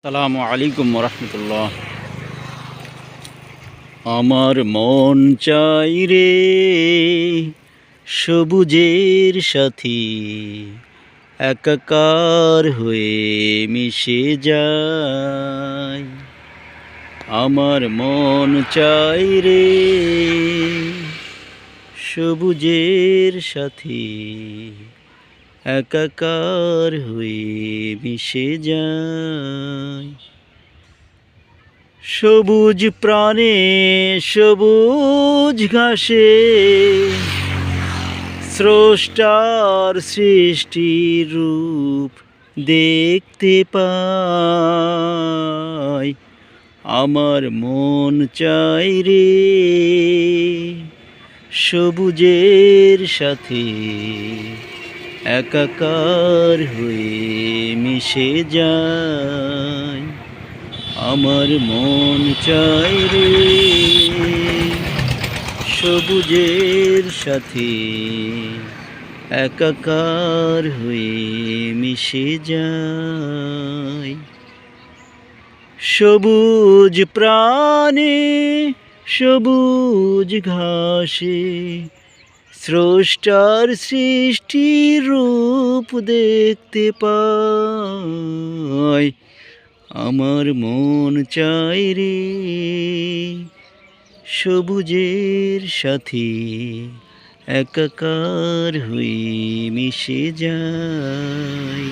আসসালামু আলাইকুম রহমতুল্লাহ। আমার মন চাই রে সবুজের সাথী, একাকার হয়ে মিশে যায়। আমার মন চাই রে সবুজের সাথী, একাকার হয়ে মিশে যায়। সবুজ প্রাণে সবুজ ঘাসে স্রষ্টার সৃষ্টির রূপ দেখতে পাই। আমার মন চাই রে সবুজের সাথে, একাকার হয়ে মিশে যায়। আমার মন চাই রে সবুজের সাথে, একাকার হয়ে মিশে যায়। সবুজ প্রাণে সবুজ ঘাসে স্রষ্টার সৃষ্টির রূপ দেখতে পাই। আমার মন চাই রে সবুজের সাথে, একাকার হয়ে মিশে যায়।